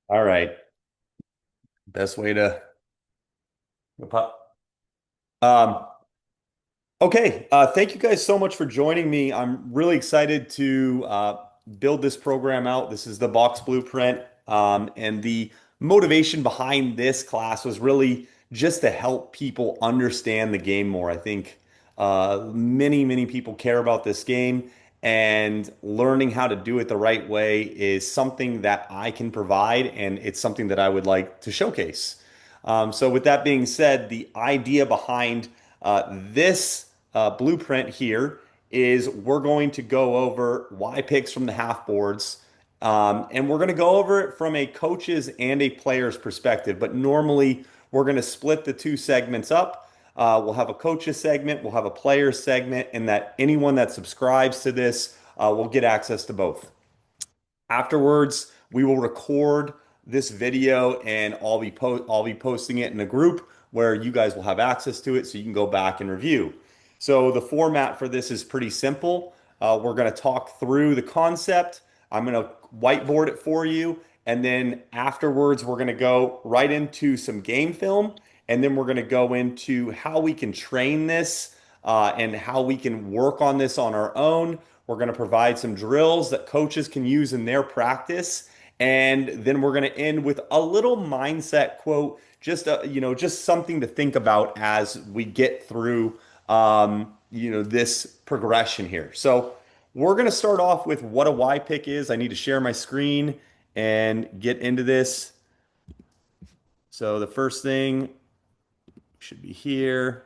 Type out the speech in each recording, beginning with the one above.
All right. Best way to. Um, okay. Thank you guys so much for joining me. I'm really excited to build this program out. This is the Box Blueprint. And the motivation behind this class was really just to help people understand the game more. I think many people care about this game, and learning how to do it the right way is something that I can provide, and it's something that I would like to showcase. So, with that being said, the idea behind this blueprint here is we're going to go over Y picks from the half boards. And we're going to go over it from a coach's and a player's perspective. But normally, we're going to split the two segments up. We'll have a coach's segment, we'll have a player's segment, and that anyone that subscribes to this will get access to both. Afterwards, we will record this video, and I'll be posting it in a group where you guys will have access to it so you can go back and review. So the format for this is pretty simple. We're going to talk through the concept. I'm going to whiteboard it for you, and then afterwards we're going to go right into some game film, and then we're going to go into how we can train this and how we can work on this on our own. We're going to provide some drills that coaches can use in their practice. And then we're going to end with a little mindset quote, just just something to think about as we get through this progression here. So we're going to start off with what a Y pick is. I need to share my screen and get into this. So the first thing should be here.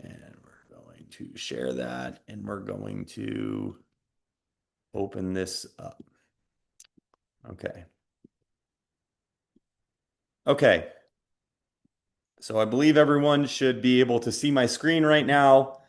And we're going to share that, and we're going to open this up. Okay. Okay. So I believe everyone should be able to see my screen right now.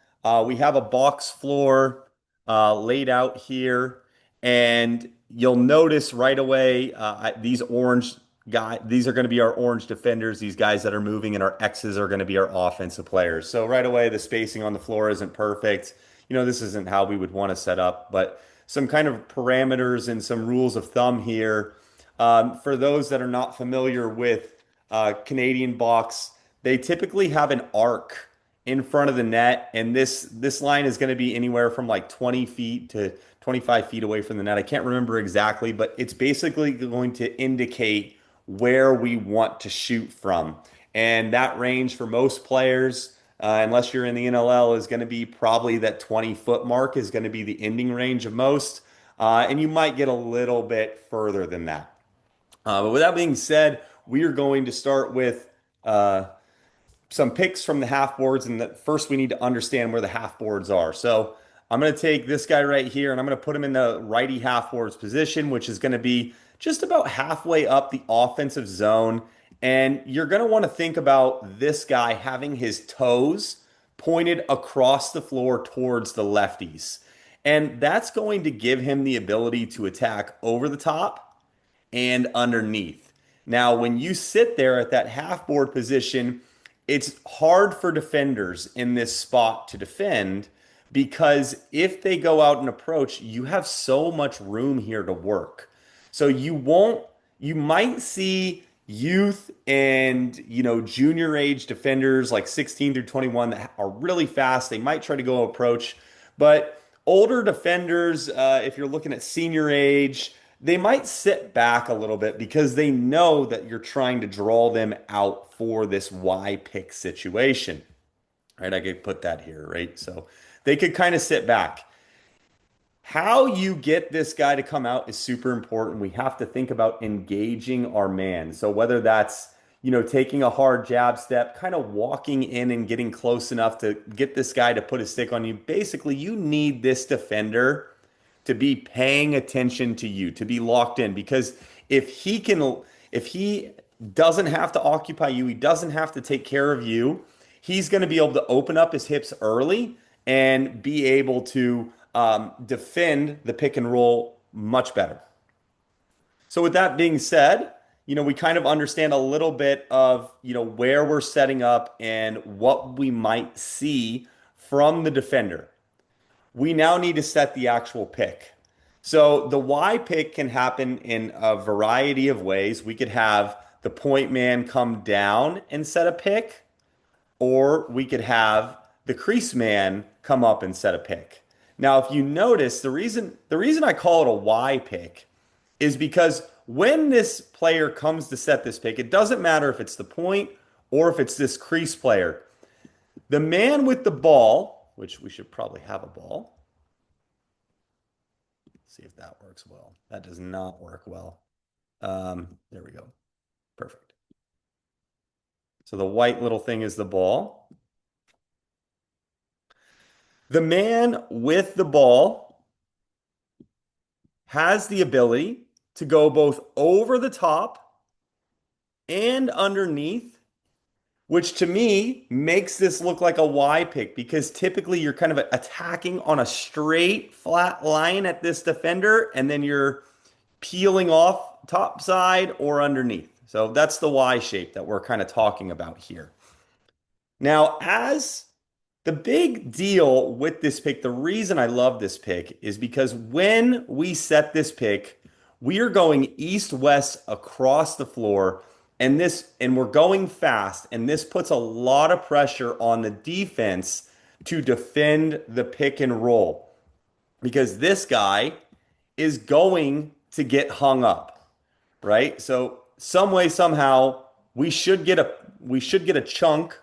We have a box floor laid out here, and you'll notice right away these orange guys. These are going to be our orange defenders. These guys that are moving, and our X's are going to be our offensive players. So right away, the spacing on the floor isn't perfect. This isn't how we would want to set up, but some kind of parameters and some rules of thumb here. For those that are not familiar with Canadian box, they typically have an arc in front of the net, and this line is going to be anywhere from like 20 feet to 25 feet away from the net. I can't remember exactly, but it's basically going to indicate where we want to shoot from. And that range for most players, unless you're in the NLL, is going to be probably that 20-foot mark is going to be the ending range of most. And you might get a little bit further than that. But with that being said, we are going to start with some picks from the half boards, and first we need to understand where the half boards are. So I'm going to take this guy right here, and I'm going to put him in the righty half boards position, which is going to be just about halfway up the offensive zone. And you're going to want to think about this guy having his toes pointed across the floor towards the lefties. And that's going to give him the ability to attack over the top and underneath. Now, when you sit there at that half board position, it's hard for defenders in this spot to defend because if they go out and approach, you have so much room here to work. So you might see youth and, junior age defenders like 16 through 21 that are really fast. They might try to go approach, but older defenders, if you're looking at senior age, they might sit back a little bit because they know that you're trying to draw them out for this Y pick situation. Right? I could put that here, right? So they could kind of sit back. How you get this guy to come out is super important. We have to think about engaging our man. So whether that's, taking a hard jab step, kind of walking in and getting close enough to get this guy to put a stick on you. Basically, you need this defender to be paying attention to you, to be locked in. Because if he doesn't have to occupy you, he doesn't have to take care of you, he's going to be able to open up his hips early and be able to defend the pick and roll much better. So with that being said, we kind of understand a little bit of, where we're setting up and what we might see from the defender. We now need to set the actual pick. So the Y pick can happen in a variety of ways. We could have the point man come down and set a pick, or we could have the crease man come up and set a pick. Now, if you notice, the reason I call it a Y pick is because when this player comes to set this pick, it doesn't matter if it's the point or if it's this crease player. The man with the ball, which we should probably have a ball. See if that works well. That does not work well. There we go. Perfect. So the white little thing is the ball. The man with the ball has the ability to go both over the top and underneath, which to me makes this look like a Y pick because typically you're kind of attacking on a straight flat line at this defender and then you're peeling off top side or underneath. So that's the Y shape that we're kind of talking about here. Now, as the big deal with this pick, the reason I love this pick is because when we set this pick, we are going east-west across the floor, and we're going fast, and this puts a lot of pressure on the defense to defend the pick and roll because this guy is going to get hung up, right? So some way, somehow, we should get a chunk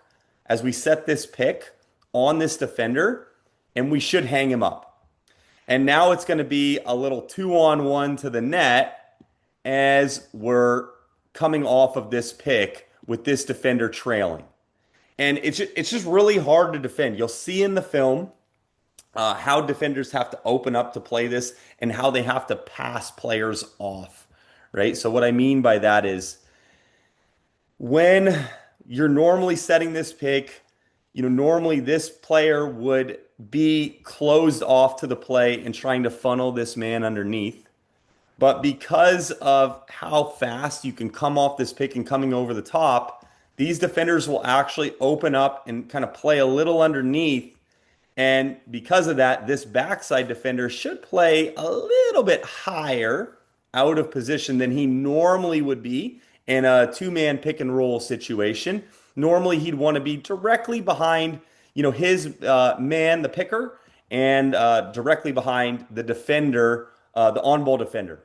as we set this pick on this defender, and we should hang him up. And now it's going to be a little 2-on-1 to the net as we're coming off of this pick with this defender trailing. And it's just really hard to defend. You'll see in the film how defenders have to open up to play this and how they have to pass players off, right? So what I mean by that is when you're normally setting this pick, normally this player would be closed off to the play and trying to funnel this man underneath. But because of how fast you can come off this pick and coming over the top, these defenders will actually open up and kind of play a little underneath. And because of that, this backside defender should play a little bit higher out of position than he normally would be in a two-man pick and roll situation. Normally, he'd want to be directly behind, his man, the picker, and directly behind the defender, the on-ball defender.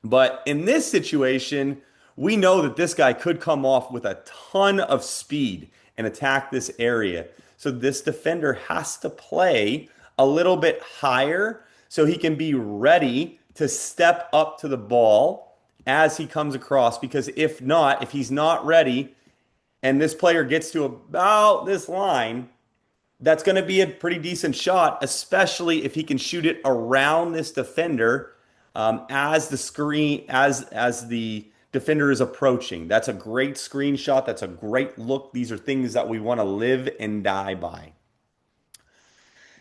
But in this situation, we know that this guy could come off with a ton of speed and attack this area. So this defender has to play a little bit higher so he can be ready to step up to the ball as he comes across. Because if not, if he's not ready and this player gets to about this line, that's going to be a pretty decent shot, especially if he can shoot it around this defender as the defender is approaching. That's a great screenshot. That's a great look. These are things that we want to live and die by.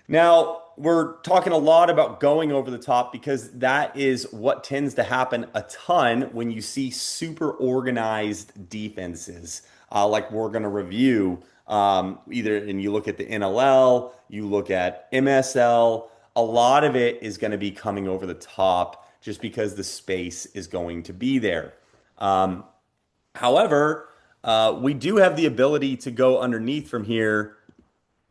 Now, we're talking a lot about going over the top because that is what tends to happen a ton when you see super organized defenses, like we're going to review. Either, and you look at the NLL, you look at MSL, a lot of it is going to be coming over the top just because the space is going to be there. However, we do have the ability to go underneath from here,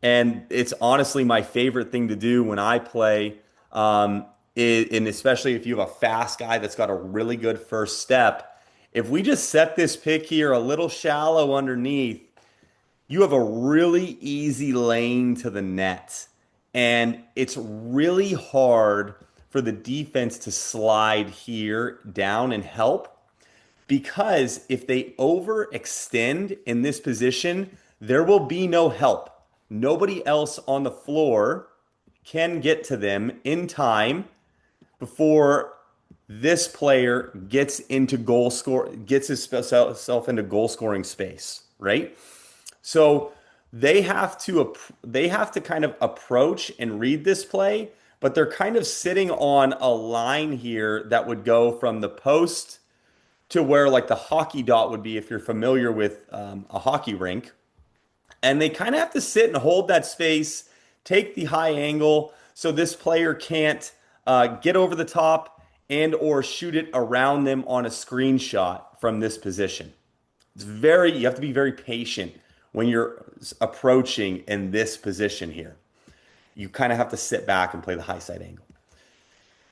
and it's honestly my favorite thing to do when I play. And especially if you have a fast guy that's got a really good first step. If we just set this pick here a little shallow underneath, you have a really easy lane to the net. And it's really hard for the defense to slide here down and help because if they overextend in this position, there will be no help. Nobody else on the floor can get to them in time before this player gets himself into goal scoring space, right? So they have to kind of approach and read this play, but they're kind of sitting on a line here that would go from the post to where like the hockey dot would be if you're familiar with a hockey rink. And they kind of have to sit and hold that space, take the high angle so this player can't get over the top and or shoot it around them on a screenshot from this position. You have to be very patient when you're approaching in this position here. You kind of have to sit back and play the high side angle.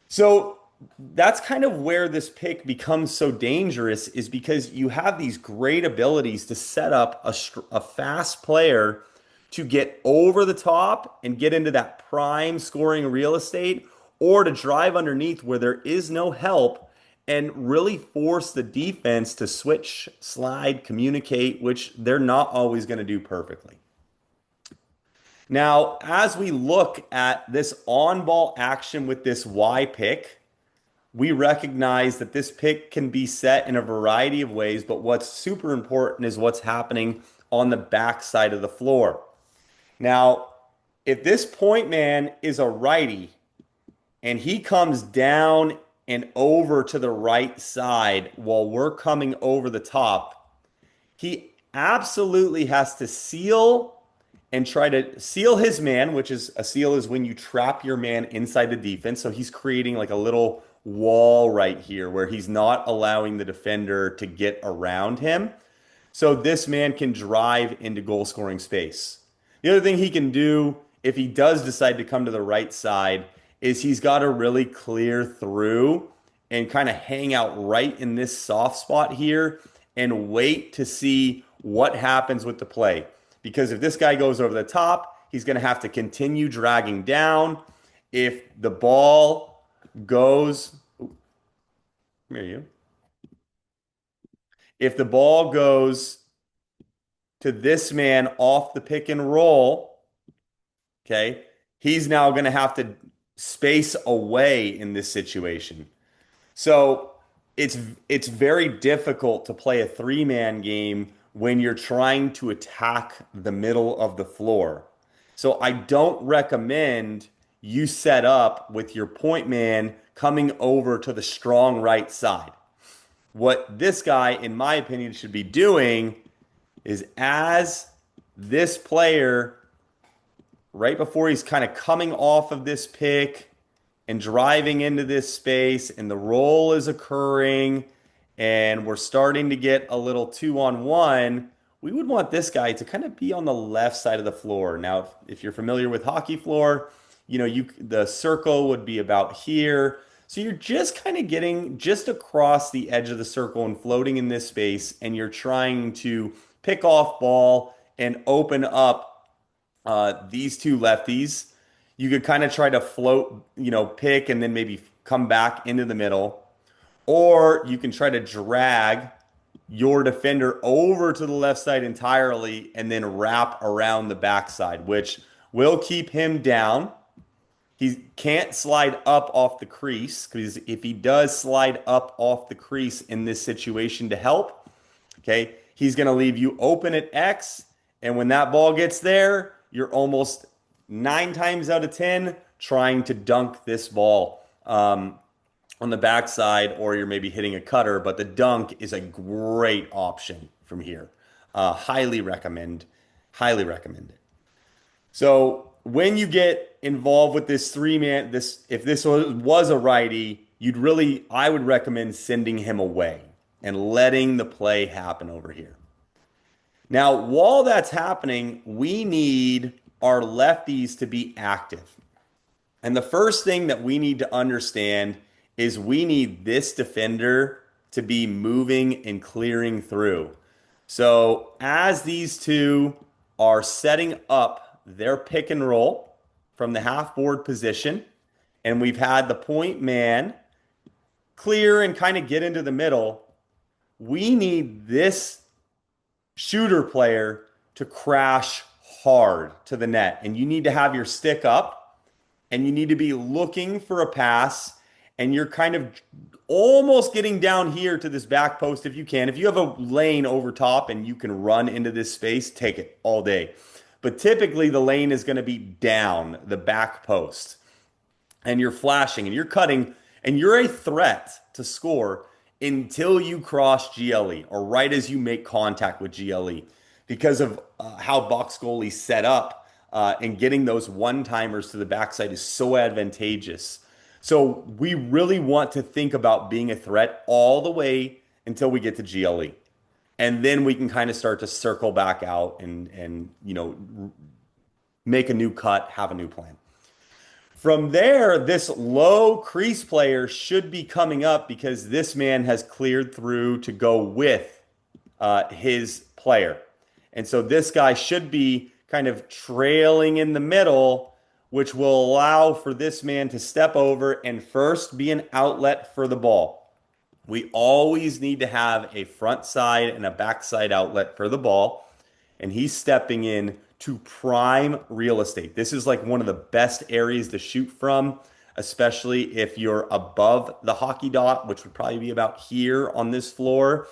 So that's kind of where this pick becomes so dangerous, is because you have these great abilities to set up a fast player to get over the top and get into that prime scoring real estate, or to drive underneath where there is no help and really force the defense to switch, slide, communicate, which they're not always going to do perfectly. Now, as we look at this on ball action with this Y pick, we recognize that this pick can be set in a variety of ways, but what's super important is what's happening on the back side of the floor. Now, if this point man is a righty and he comes down and over to the right side while we're coming over the top, he absolutely has to seal and try to seal his man, which is a seal is when you trap your man inside the defense. So he's creating like a little wall right here where he's not allowing the defender to get around him. So this man can drive into goal scoring space. The other thing he can do if he does decide to come to the right side is he's got to really clear through and kind of hang out right in this soft spot here and wait to see what happens with the play. Because if this guy goes over the top, he's going to have to continue dragging down. If the ball goes, here you. If the ball goes to this man off the pick and roll, okay, he's now going to have to space away in this situation. So it's very difficult to play a three-man game when you're trying to attack the middle of the floor. So I don't recommend you set up with your point man coming over to the strong right side. What this guy, in my opinion, should be doing is, as this player, right before he's kind of coming off of this pick and driving into this space, and the roll is occurring, and we're starting to get a little 2-on-1, we would want this guy to kind of be on the left side of the floor. Now, if you're familiar with hockey floor, the circle would be about here. So you're just kind of getting just across the edge of the circle and floating in this space, and you're trying to pick off ball and open up these two lefties. You could kind of try to float, pick and then maybe come back into the middle. Or you can try to drag your defender over to the left side entirely and then wrap around the backside, which will keep him down. He can't slide up off the crease, because if he does slide up off the crease in this situation to help, okay, he's going to leave you open at X. And when that ball gets there, you're almost 9 times out of 10 trying to dunk this ball on the backside, or you're maybe hitting a cutter. But the dunk is a great option from here. Highly recommend it. So when you get involved with this three-man, if this was a righty, I would recommend sending him away and letting the play happen over here. Now, while that's happening, we need our lefties to be active. And the first thing that we need to understand is we need this defender to be moving and clearing through. So as these two are setting up their pick and roll from the half board position, and we've had the point man clear and kind of get into the middle, we need this shooter player to crash hard to the net. And you need to have your stick up, and you need to be looking for a pass, and you're kind of almost getting down here to this back post if you can. If you have a lane over top and you can run into this space, take it all day. But typically the lane is going to be down the back post, and you're flashing and you're cutting, and you're a threat to score until you cross GLE, or right as you make contact with GLE, because of how box goalies set up, and getting those one-timers to the backside is so advantageous. So we really want to think about being a threat all the way until we get to GLE. And then we can kind of start to circle back out and make a new cut, have a new plan. From there, this low crease player should be coming up because this man has cleared through to go with his player. And so this guy should be kind of trailing in the middle, which will allow for this man to step over and first be an outlet for the ball. We always need to have a front side and a back side outlet for the ball. And he's stepping in to prime real estate. This is like one of the best areas to shoot from, especially if you're above the hockey dot, which would probably be about here on this floor,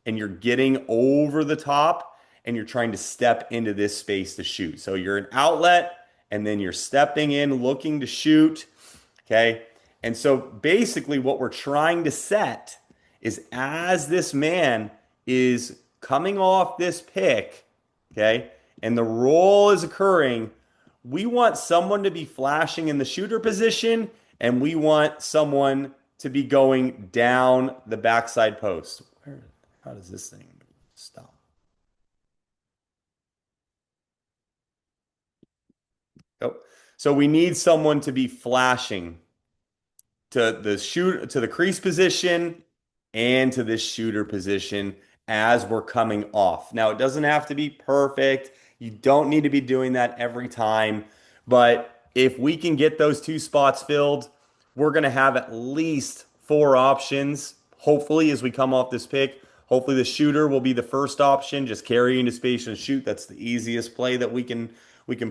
and you're getting over the top and you're trying to step into this space to shoot. So you're an outlet and then you're stepping in looking to shoot. Okay. And so basically, what we're trying to set is as this man is coming off this pick, okay, and the roll is occurring, we want someone to be flashing in the shooter position, and we want someone to be going down the backside post. How does this thing stop? Oh, so we need someone to be flashing to the crease position and to this shooter position as we're coming off. Now, it doesn't have to be perfect. You don't need to be doing that every time, but if we can get those two spots filled, we're going to have at least four options. Hopefully, as we come off this pick, hopefully the shooter will be the first option, just carry into space and shoot. That's the easiest play that we can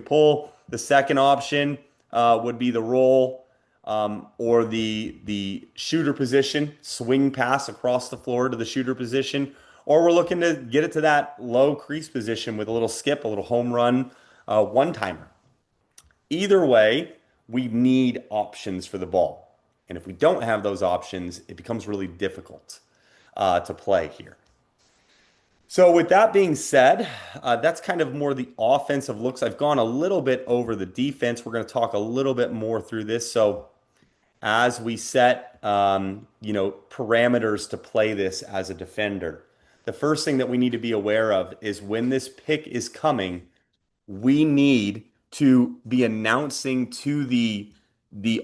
pull. The second option would be the roll or the shooter position, swing pass across the floor to the shooter position, or we're looking to get it to that low crease position with a little skip, a little home run, one timer. Either way, we need options for the ball. And if we don't have those options, it becomes really difficult to play here. So, with that being said, that's kind of more the offensive looks. I've gone a little bit over the defense. We're going to talk a little bit more through this. So, as we set, parameters to play this as a defender, the first thing that we need to be aware of is when this pick is coming, we need to be announcing to the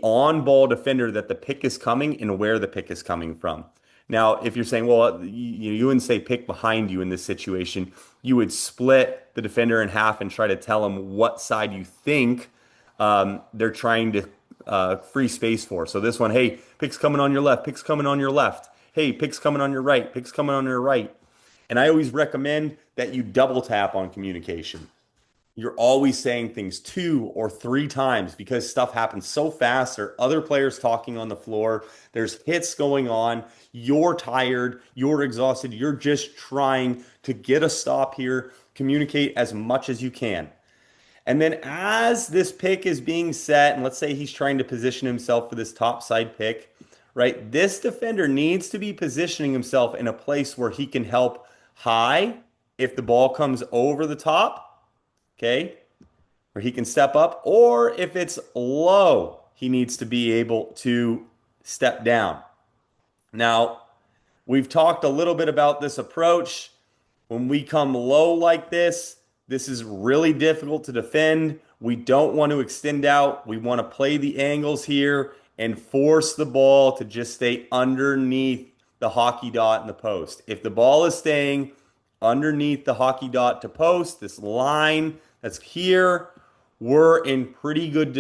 on-ball defender that the pick is coming and where the pick is coming from. Now, if you're saying, well, you wouldn't say pick behind you in this situation, you would split the defender in half and try to tell them what side you think they're trying to free space for. So this one, hey, pick's coming on your left, pick's coming on your left. Hey, pick's coming on your right, pick's coming on your right. And I always recommend that you double tap on communication. You're always saying things two or three times because stuff happens so fast. There are other players talking on the floor. There's hits going on. You're tired. You're exhausted. You're just trying to get a stop here, communicate as much as you can. And then as this pick is being set, and let's say he's trying to position himself for this top side pick, right? This defender needs to be positioning himself in a place where he can help high if the ball comes over the top, okay? Where he can step up, or if it's low, he needs to be able to step down. Now, we've talked a little bit about this approach. When we come low like this is really difficult to defend. We don't want to extend out. We want to play the angles here and force the ball to just stay underneath the hockey dot in the post. If the ball is staying underneath the hockey dot to post, this line that's here, we're in pretty good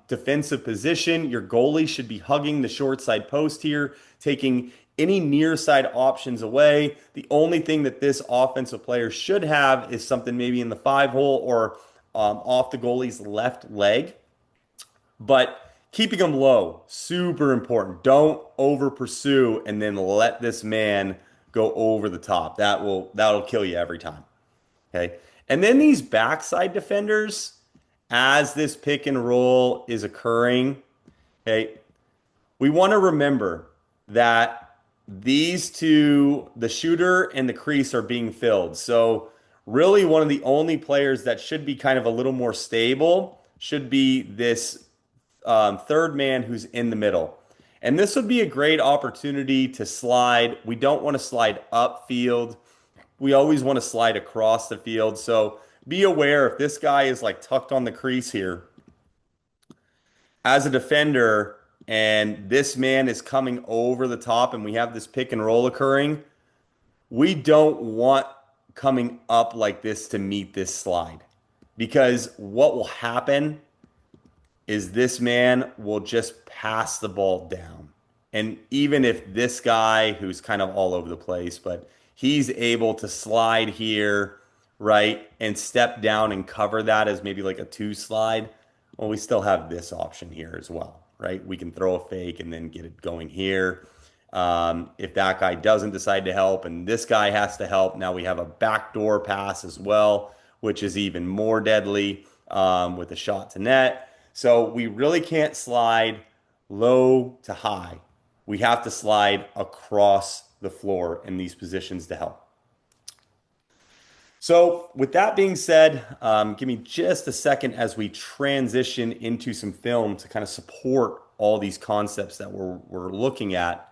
defensive position. Your goalie should be hugging the short side post here, taking any near side options away. The only thing that this offensive player should have is something maybe in the 5-hole or off the goalie's left leg. But keeping them low, super important. Don't over pursue and then let this man go over the top. That'll kill you every time. Okay. And then these backside defenders, as this pick and roll is occurring, okay, we want to remember that these two, the shooter and the crease, are being filled. So really one of the only players that should be kind of a little more stable should be this third man who's in the middle. And this would be a great opportunity to slide. We don't want to slide upfield. We always want to slide across the field. So be aware if this guy is like tucked on the crease here as a defender and this man is coming over the top and we have this pick and roll occurring, we don't want coming up like this to meet this slide because what will happen is this man will just pass the ball down. And even if this guy, who's kind of all over the place, but he's able to slide here, right, and step down and cover that as maybe like a two slide, well, we still have this option here as well, right? We can throw a fake and then get it going here. If that guy doesn't decide to help and this guy has to help, now we have a backdoor pass as well, which is even more deadly with a shot to net. So we really can't slide low to high. We have to slide across the floor in these positions to help. So with that being said, give me just a second as we transition into some film to kind of support all these concepts that we're looking at.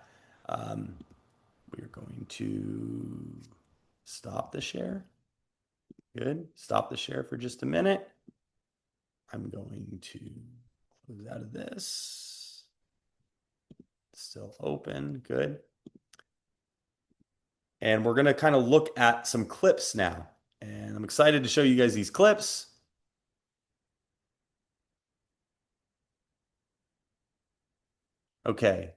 We are going to stop the share. Good. Stop the share for just a minute. I'm going to close out of this. Still open. Good. And we're going to kind of look at some clips now. And I'm excited to show you guys these clips. Okay.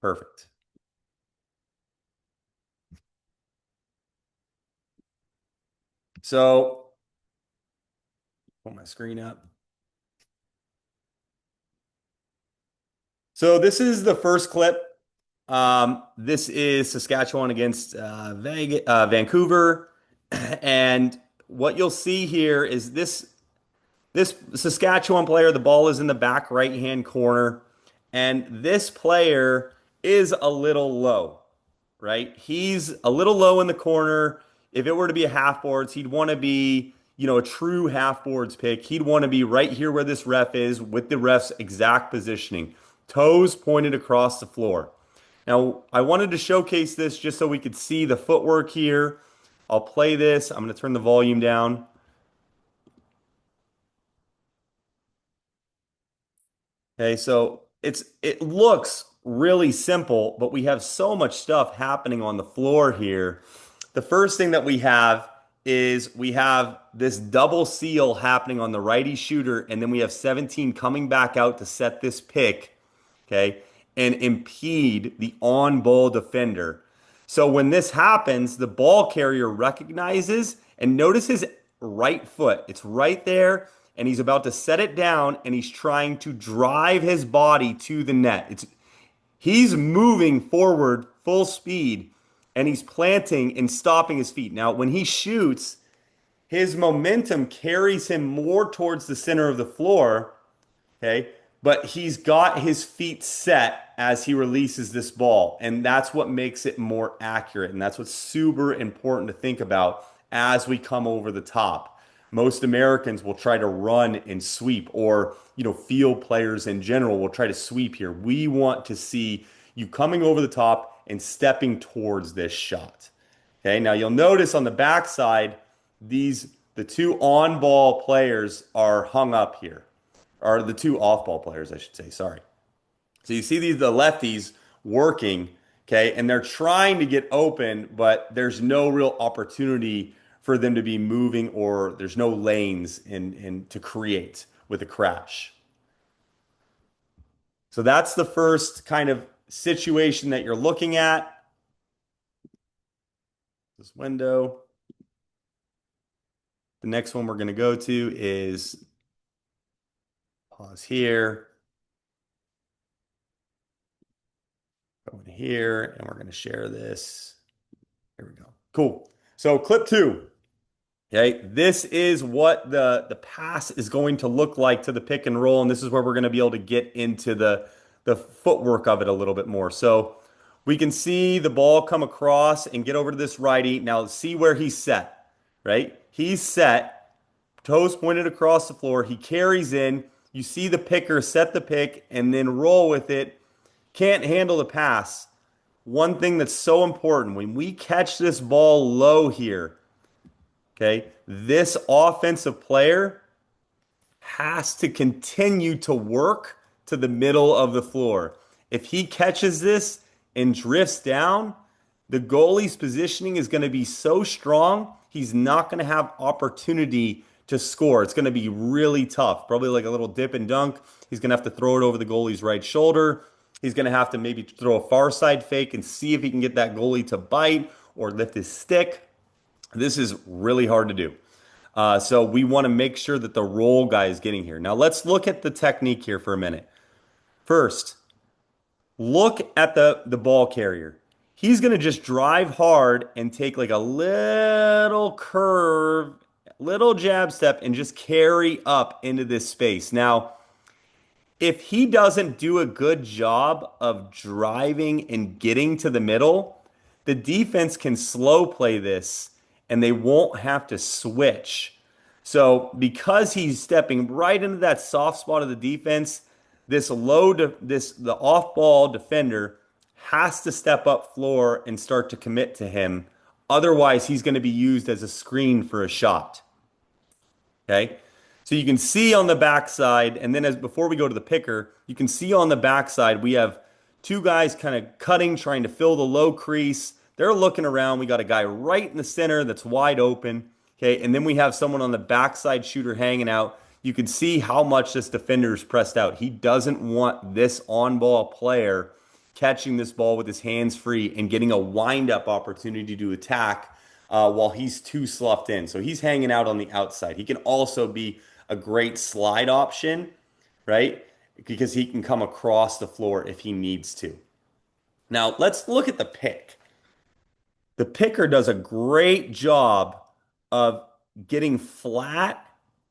Perfect. So, pull my screen up. So this is the first clip. This is Saskatchewan against Vancouver. And what you'll see here is this Saskatchewan player, the ball is in the back right-hand corner, and this player is a little low, right? He's a little low in the corner. If it were to be a half boards, he'd want to be, a true half boards pick. He'd want to be right here where this ref is with the ref's exact positioning, toes pointed across the floor. Now, I wanted to showcase this just so we could see the footwork here. I'll play this. I'm going to turn the volume down. Okay, so it looks really simple, but we have so much stuff happening on the floor here. The first thing that we have is we have this double seal happening on the righty shooter, and then we have 17 coming back out to set this pick, okay, and impede the on-ball defender. So when this happens, the ball carrier recognizes and notice his right foot. It's right there, and he's about to set it down, and he's trying to drive his body to the net. He's moving forward full speed, and he's planting and stopping his feet. Now, when he shoots, his momentum carries him more towards the center of the floor, okay? But he's got his feet set as he releases this ball, and that's what makes it more accurate. And that's what's super important to think about as we come over the top. Most Americans will try to run and sweep, or field players in general will try to sweep here. We want to see you coming over the top and stepping towards this shot. Okay, now you'll notice on the backside, the two on-ball players are hung up here, or the two off-ball players, I should say. Sorry. So you see the lefties working, okay, and they're trying to get open, but there's no real opportunity for them to be moving, or there's no lanes in to create with a crash. So that's the first kind of situation that you're looking at. This window. The next one we're going to go to is pause here. Go in here, and we're going to share this. Here we go. Cool. So clip two. Okay, this is what the pass is going to look like to the pick and roll, and this is where we're going to be able to get into the footwork of it a little bit more. So We can see the ball come across and get over to this righty. Now see where he's set, right? He's set, toes pointed across the floor. He carries in. You see the picker set the pick and then roll with it. Can't handle the pass. One thing that's so important when we catch this ball low here, okay, this offensive player has to continue to work to the middle of the floor. If he catches this and drifts down, the goalie's positioning is going to be so strong, he's not going to have opportunity to score. It's going to be really tough. Probably like a little dip and dunk. He's going to have to throw it over the goalie's right shoulder. He's going to have to maybe throw a far side fake and see if he can get that goalie to bite or lift his stick. This is really hard to do. So we want to make sure that the roll guy is getting here. Now let's look at the technique here for a minute. First, look at the ball carrier. He's going to just drive hard and take like a little curve, little jab step, and just carry up into this space. Now, if he doesn't do a good job of driving and getting to the middle, the defense can slow play this and they won't have to switch. So, because he's stepping right into that soft spot of the defense, the off-ball defender has to step up floor and start to commit to him. Otherwise, he's going to be used as a screen for a shot. Okay? So you can see on the backside, and then as before we go to the picker, you can see on the backside we have two guys kind of cutting, trying to fill the low crease. They're looking around. We got a guy right in the center that's wide open. Okay, and then we have someone on the backside shooter hanging out. You can see how much this defender is pressed out. He doesn't want this on-ball player catching this ball with his hands free and getting a wind-up opportunity to attack while he's too sloughed in. So he's hanging out on the outside. He can also be a great slide option, right? Because he can come across the floor if he needs to. Now, let's look at the pick. The picker does a great job of getting flat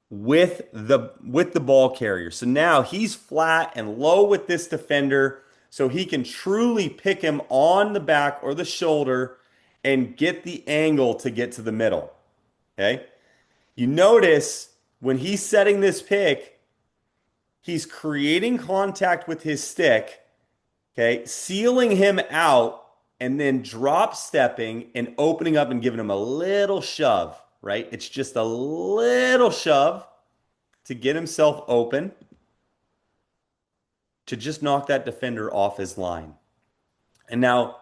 with the ball carrier. So now he's flat and low with this defender so he can truly pick him on the back or the shoulder and get the angle to get to the middle. Okay? You notice when he's setting this pick, he's creating contact with his stick, okay, sealing him out, and then drop stepping and opening up and giving him a little shove, right? It's just a little shove to get himself open to just knock that defender off his line. And now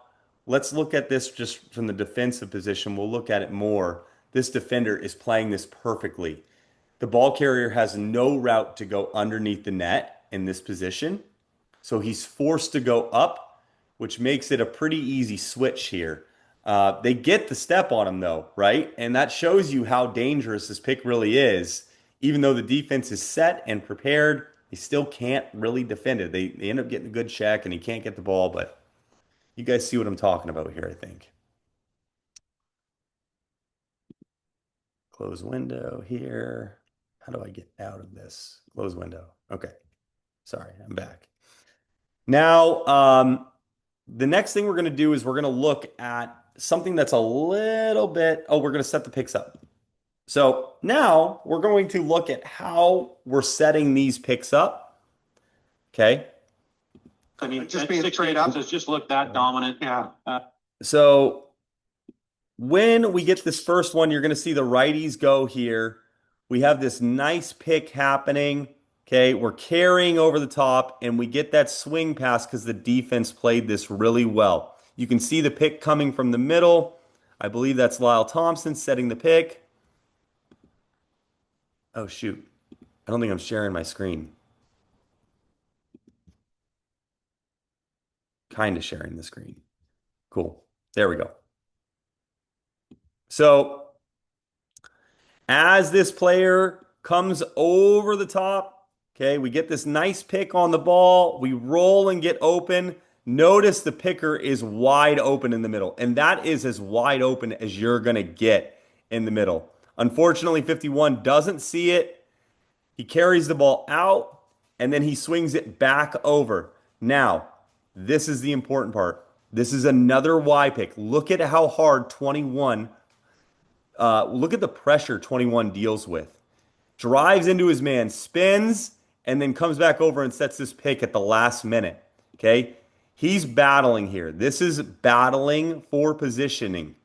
let's look at this just from the defensive position. We'll look at it more. This defender is playing this perfectly. The ball carrier has no route to go underneath the net in this position. So he's forced to go up, which makes it a pretty easy switch here. They get the step on him though, right? And that shows you how dangerous this pick really is. Even though the defense is set and prepared, they still can't really defend it. They end up getting a good check and he can't get the ball, but you guys see what I'm talking about here, I think. Close window here. How do I get out of this? Close window. Okay. Sorry, I'm back. Now, the next thing we're going to do is we're going to look at something that's a little bit, we're going to set the picks up. So now we're going to look at how we're setting these picks up. Okay. I mean, just being straight up, it's just look that dominant. Yeah. So when we get this first one, you're going to see the righties go here. We have this nice pick happening. Okay, we're carrying over the top and we get that swing pass because the defense played this really well. You can see the pick coming from the middle. I believe that's Lyle Thompson setting the pick. Oh, shoot. I don't think I'm sharing my screen. Kind of sharing the screen. Cool. There we go. So as this player comes over the top, okay, we get this nice pick on the ball. We roll and get open. Notice the picker is wide open in the middle, and that is as wide open as you're going to get in the middle. Unfortunately, 51 doesn't see it. He carries the ball out, and then he swings it back over. Now, this is the important part. This is another Y pick. Look at how hard 21, look at the pressure 21 deals with. Drives into his man, spins, and then comes back over and sets this pick at the last minute. Okay. He's battling here. This is battling for positioning.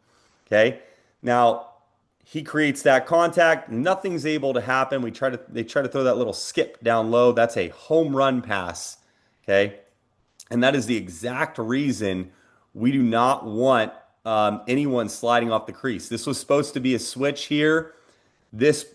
Okay. Now he creates that contact. Nothing's able to happen. They try to throw that little skip down low. That's a home run pass. Okay. And that is the exact reason we do not want anyone sliding off the crease. This was supposed to be a switch here. This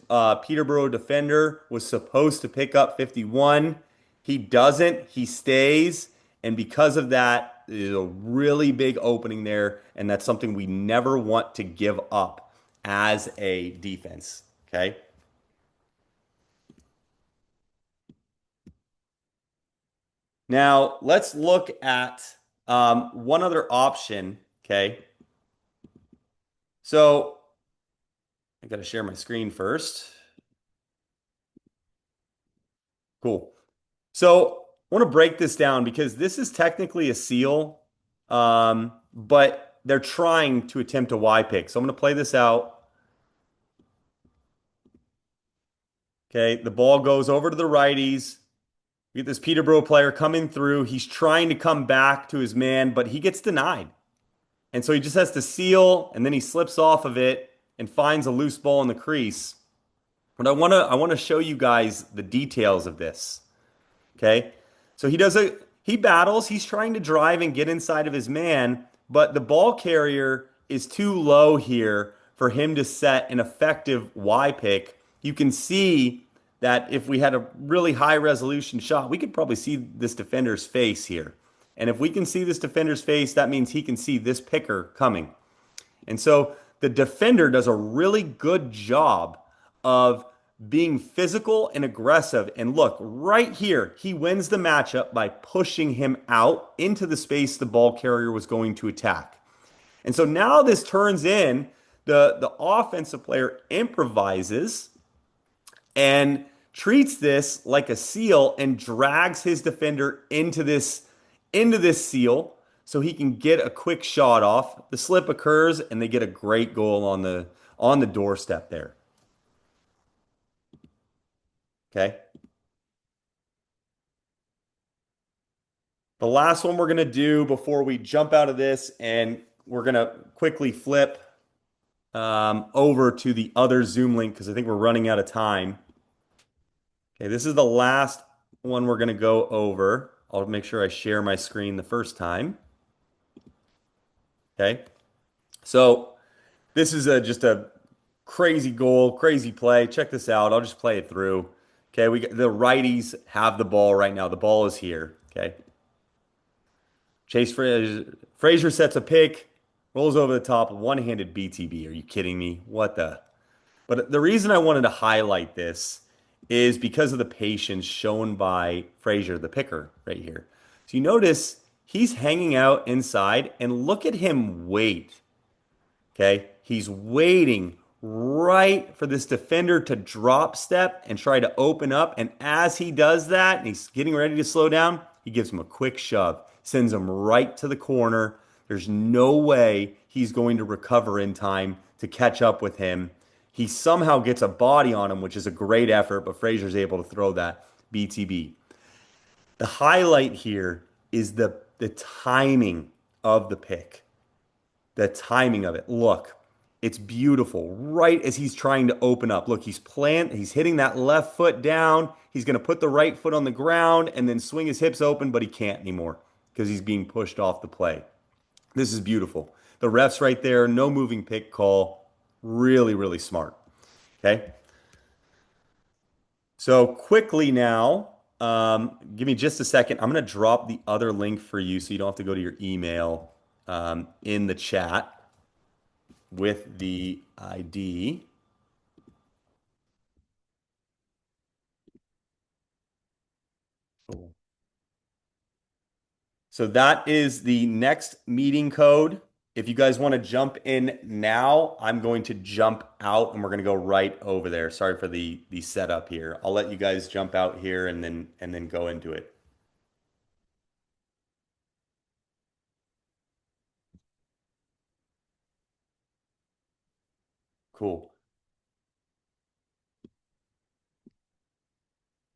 Peterborough defender was supposed to pick up 51. He doesn't. He stays. And because of that, there's a really big opening there. And that's something we never want to give up as a defense. Okay. Now, let's look at one other option. Okay. So I got to share my screen first. Cool. So I want to break this down because this is technically a seal, but they're trying to attempt a Y pick. So I'm going to play this out. Okay, the ball goes over to the righties. We get this Peterborough player coming through. He's trying to come back to his man, but he gets denied. And so he just has to seal, and then he slips off of it and finds a loose ball in the crease. But I want to show you guys the details of this. Okay. So he battles, he's trying to drive and get inside of his man, but the ball carrier is too low here for him to set an effective Y pick. You can see that if we had a really high resolution shot, we could probably see this defender's face here. And if we can see this defender's face, that means he can see this picker coming. And so the defender does a really good job of being physical and aggressive. And look, right here, he wins the matchup by pushing him out into the space the ball carrier was going to attack. And so now this turns in, the offensive player improvises and treats this like a seal and drags his defender into this seal so he can get a quick shot off. The slip occurs and they get a great goal on the doorstep there. Okay. The last one we're going to do before we jump out of this, and we're going to quickly flip over to the other Zoom link because I think we're running out of time. Okay, this is the last one we're going to go over. I'll make sure I share my screen the first time. Okay. So this is just a crazy goal, crazy play. Check this out. I'll just play it through. Okay, the righties have the ball right now. The ball is here. Okay. Frazier sets a pick, rolls over the top, one-handed BTB. Are you kidding me? What the? But the reason I wanted to highlight this is because of the patience shown by Frazier, the picker, right here. So you notice he's hanging out inside, and look at him wait. Okay, he's waiting right for this defender to drop step and try to open up. And as he does that, and he's getting ready to slow down, he gives him a quick shove, sends him right to the corner. There's no way he's going to recover in time to catch up with him. He somehow gets a body on him, which is a great effort, but Frazier's able to throw that BTB. The highlight here is the timing of the pick. The timing of it. Look, it's beautiful. Right as he's trying to open up. Look, he's hitting that left foot down. He's going to put the right foot on the ground and then swing his hips open, but he can't anymore because he's being pushed off the play. This is beautiful. The ref's right there, no moving pick call. Really, really smart. Okay. So quickly now, give me just a second. I'm going to drop the other link for you so you don't have to go to your email in the chat with the ID. Cool. So that is the next meeting code. If you guys want to jump in now, I'm going to jump out and we're going to go right over there. Sorry for the setup here. I'll let you guys jump out here and then go into it. Cool.